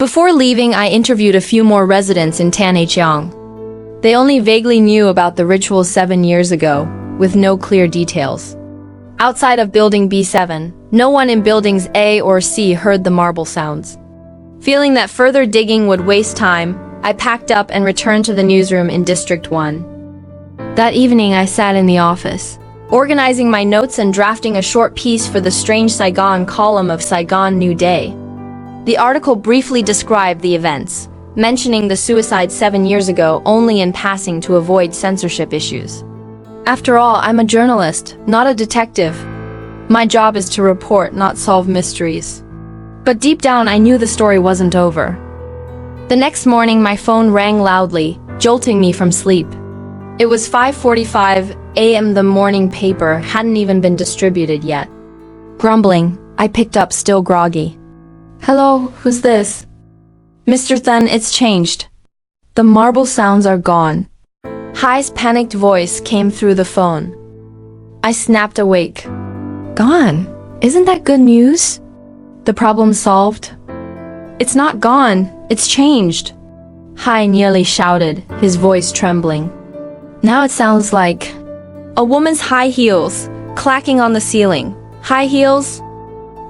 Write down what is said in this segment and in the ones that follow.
Before leaving, I interviewed a few more residents in Tanhyeong. They only vaguely knew about the ritual 7 years ago, with no clear details. Outside of building B7, no one in buildings A or C heard the marble sounds. Feeling that further digging would waste time, I packed up and returned to the newsroom in District 1. That evening I sat in the office, organizing my notes and drafting a short piece for the Strange Saigon column of Saigon New Day. The article briefly described the events, mentioning the suicide 7 years ago only in passing to avoid censorship issues. After all, I'm a journalist, not a detective. My job is to report, not solve mysteries. But deep down, I knew the story wasn't over. The next morning, my phone rang loudly, jolting me from sleep. It was 5:45 a.m. The morning paper hadn't even been distributed yet. Grumbling, I picked up, still groggy. "Hello, who's this?" "Mr. Thun, it's changed. The marble sounds are gone." Hai's panicked voice came through the phone. I snapped awake. "Gone? Isn't that good news? The problem solved?" "It's not gone, it's changed," Hai nearly shouted, his voice trembling. "Now it sounds like a woman's high heels, clacking on the ceiling. High heels?"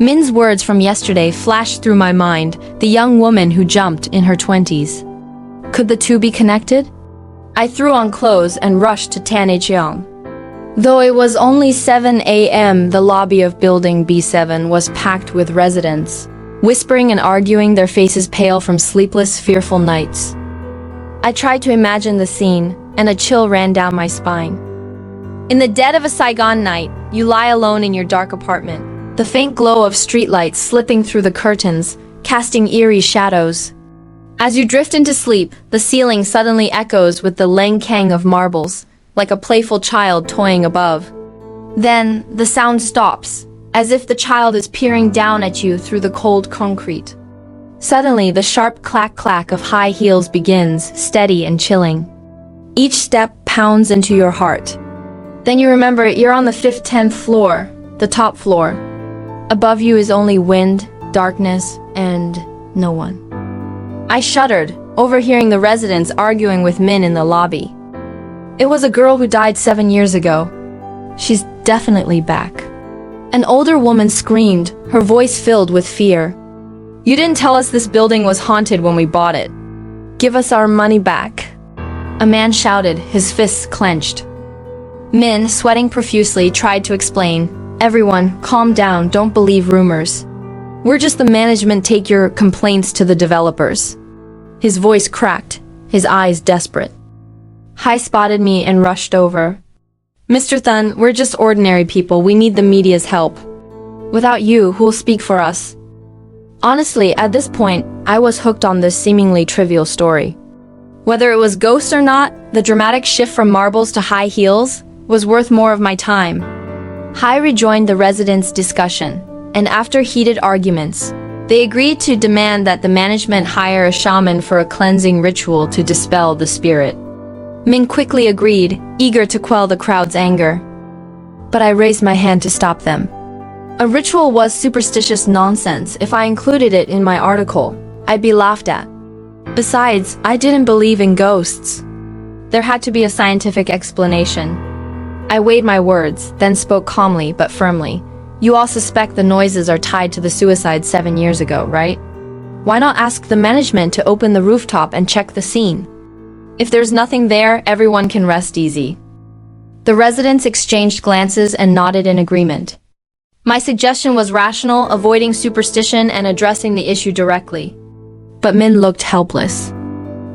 Min's words from yesterday flashed through my mind, the young woman who jumped in her 20s. Could the two be connected? I threw on clothes and rushed to Tanhyeong. Though it was only 7 a.m., the lobby of building B7 was packed with residents, whispering and arguing, their faces pale from sleepless, fearful nights. I tried to imagine the scene, and a chill ran down my spine. In the dead of a Saigon night, you lie alone in your dark apartment, the faint glow of streetlights slipping through the curtains, casting eerie shadows. As you drift into sleep, the ceiling suddenly echoes with the Leng Keng of marbles, like a playful child toying above. Then, the sound stops, as if the child is peering down at you through the cold concrete. Suddenly, the sharp clack-clack of high heels begins, steady and chilling. Each step pounds into your heart. Then you remember you're on the 10th floor, the top floor. Above you is only wind, darkness, and no one. I shuddered, overhearing the residents arguing with Min in the lobby. It was a girl who died 7 years ago. She's definitely back. An older woman screamed, her voice filled with fear. "You didn't tell us this building was haunted when we bought it. Give us our money back." A man shouted, his fists clenched. Min, sweating profusely, tried to explain. "Everyone, calm down, don't believe rumors. We're just the management, take your complaints to the developers." His voice cracked, his eyes desperate. Hai spotted me and rushed over. "Mr. Thun, we're just ordinary people, we need the media's help. Without you, who'll speak for us?" Honestly, at this point, I was hooked on this seemingly trivial story. Whether it was ghosts or not, the dramatic shift from marbles to high heels was worth more of my time. Hai rejoined the residents' discussion, and after heated arguments, they agreed to demand that the management hire a shaman for a cleansing ritual to dispel the spirit. Min quickly agreed, eager to quell the crowd's anger. But I raised my hand to stop them. A ritual was superstitious nonsense. If I included it in my article, I'd be laughed at. Besides, I didn't believe in ghosts. There had to be a scientific explanation. I weighed my words, then spoke calmly but firmly. "You all suspect the noises are tied to the suicide 7 years ago, right? Why not ask the management to open the rooftop and check the scene? If there's nothing there, everyone can rest easy." The residents exchanged glances and nodded in agreement. My suggestion was rational, avoiding superstition and addressing the issue directly. But Min looked helpless.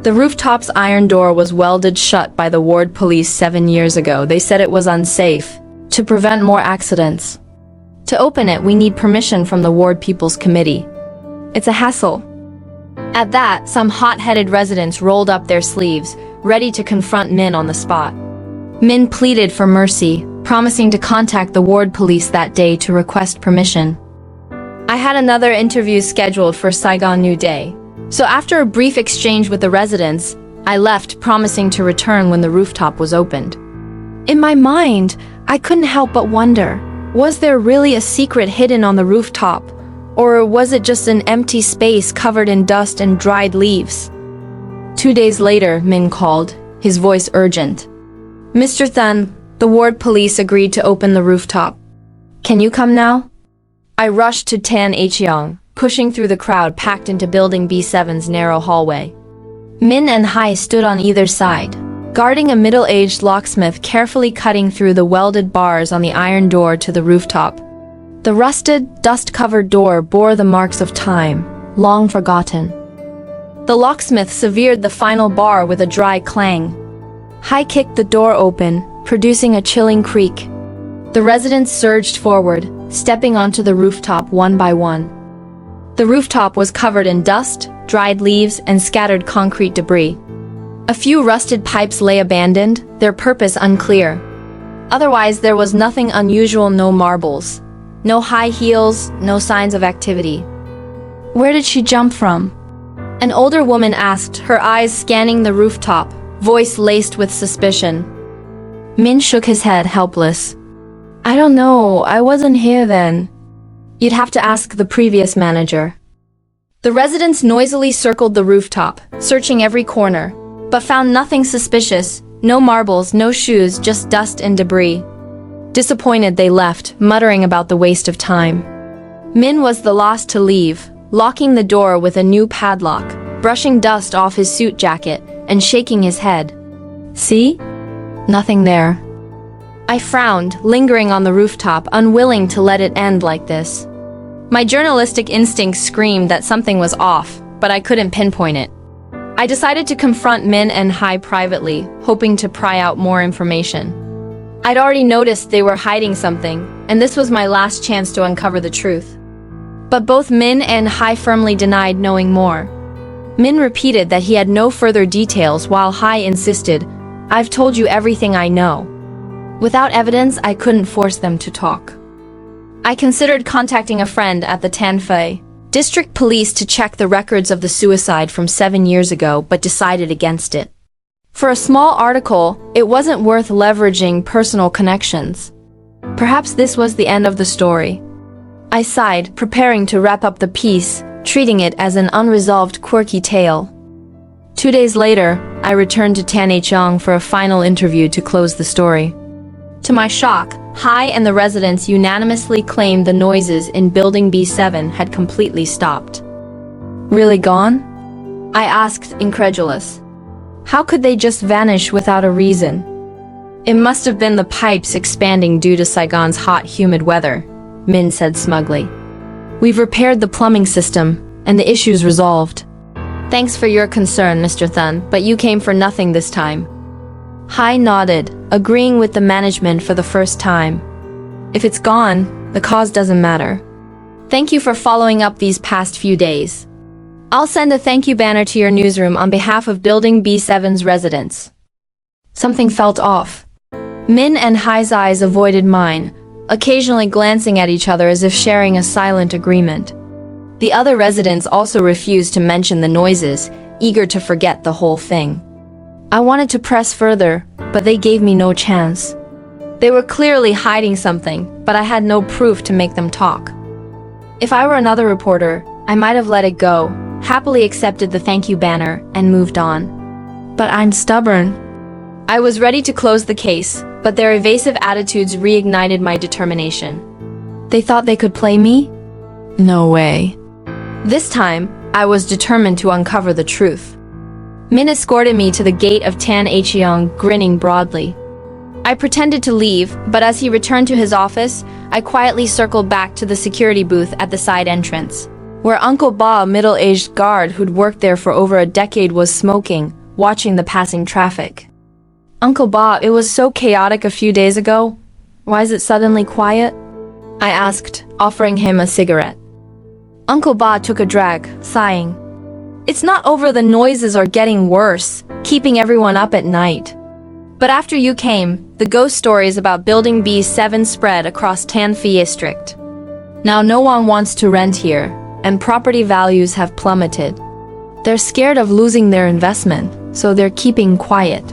The rooftop's iron door was welded shut by the ward police 7 years ago. They said it was unsafe, to prevent more accidents. To open it, we need permission from the ward people's committee. It's a hassle. At that, some hot-headed residents rolled up their sleeves, ready to confront Min on the spot. Min pleaded for mercy, promising to contact the ward police that day to request permission. I had another interview scheduled for Saigon New Day, so after a brief exchange with the residents, I left, promising to return when the rooftop was opened. In my mind, I couldn't help but wonder, was there really a secret hidden on the rooftop? Or was it just an empty space covered in dust and dried leaves? 2 days later, Min called, his voice urgent. Mr. Thun, the ward police agreed to open the rooftop. Can you come now? I rushed to Tan Hyang, pushing through the crowd packed into Building B7's narrow hallway. Min and Hai stood on either side, guarding a middle-aged locksmith carefully cutting through the welded bars on the iron door to the rooftop. The rusted, dust-covered door bore the marks of time, long forgotten. The locksmith severed the final bar with a dry clang. Hai kicked the door open, producing a chilling creak. The residents surged forward, stepping onto the rooftop one by one. The rooftop was covered in dust, dried leaves, and scattered concrete debris. A few rusted pipes lay abandoned, their purpose unclear. Otherwise, there was nothing unusual, no marbles. No high heels, no signs of activity. Where did she jump from? An older woman asked, her eyes scanning the rooftop, voice laced with suspicion. Min shook his head, helpless. I don't know, I wasn't here then. You'd have to ask the previous manager. The residents noisily circled the rooftop, searching every corner, but found nothing suspicious, no marbles, no shoes, just dust and debris. Disappointed, they left, muttering about the waste of time. Min was the last to leave, locking the door with a new padlock, brushing dust off his suit jacket, and shaking his head. See? Nothing there. I frowned, lingering on the rooftop, unwilling to let it end like this. My journalistic instinct screamed that something was off, but I couldn't pinpoint it. I decided to confront Min and Hai privately, hoping to pry out more information. I'd already noticed they were hiding something, and this was my last chance to uncover the truth. But both Min and Hai firmly denied knowing more. Min repeated that he had no further details while Hai insisted, I've told you everything I know. Without evidence, I couldn't force them to talk. I considered contacting a friend at the Tân Phú District police to check the records of the suicide from 7 years ago, but decided against it. For a small article, it wasn't worth leveraging personal connections. Perhaps this was the end of the story. I sighed, preparing to wrap up the piece, treating it as an unresolved quirky tale. 2 days later, I returned to Tan Hyang for a final interview to close the story. To my shock, Hai and the residents unanimously claimed the noises in Building B7 had completely stopped. Really gone? I asked, incredulous. How could they just vanish without a reason? It must have been the pipes expanding due to Saigon's hot, humid weather, Min said smugly. We've repaired the plumbing system, and the issue's resolved. Thanks for your concern, Mr. Thun, but you came for nothing this time. Hai nodded, agreeing with the management for the first time. If it's gone, the cause doesn't matter. Thank you for following up these past few days. I'll send a thank you banner to your newsroom on behalf of Building B7's residents. Something felt off. Min and Hai's eyes avoided mine, occasionally glancing at each other as if sharing a silent agreement. The other residents also refused to mention the noises, eager to forget the whole thing. I wanted to press further, but they gave me no chance. They were clearly hiding something, but I had no proof to make them talk. If I were another reporter, I might have let it go, happily accepted the thank you banner, and moved on. But I'm stubborn. I was ready to close the case, but their evasive attitudes reignited my determination. They thought they could play me? No way. This time, I was determined to uncover the truth. Min escorted me to the gate of Tan Hyang, grinning broadly. I pretended to leave, but as he returned to his office, I quietly circled back to the security booth at the side entrance, where Uncle Ba, a middle-aged guard who'd worked there for over a decade, was smoking, watching the passing traffic. Uncle Ba, it was so chaotic a few days ago. Why is it suddenly quiet? I asked, offering him a cigarette. Uncle Ba took a drag, sighing. It's not over, the noises are getting worse, keeping everyone up at night. But after you came, the ghost stories about Building B7 spread across Tân Phú District. Now no one wants to rent here, and property values have plummeted. They're scared of losing their investment, so they're keeping quiet.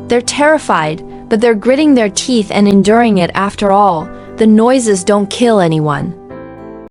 They're terrified, but they're gritting their teeth and enduring it. After all, the noises don't kill anyone.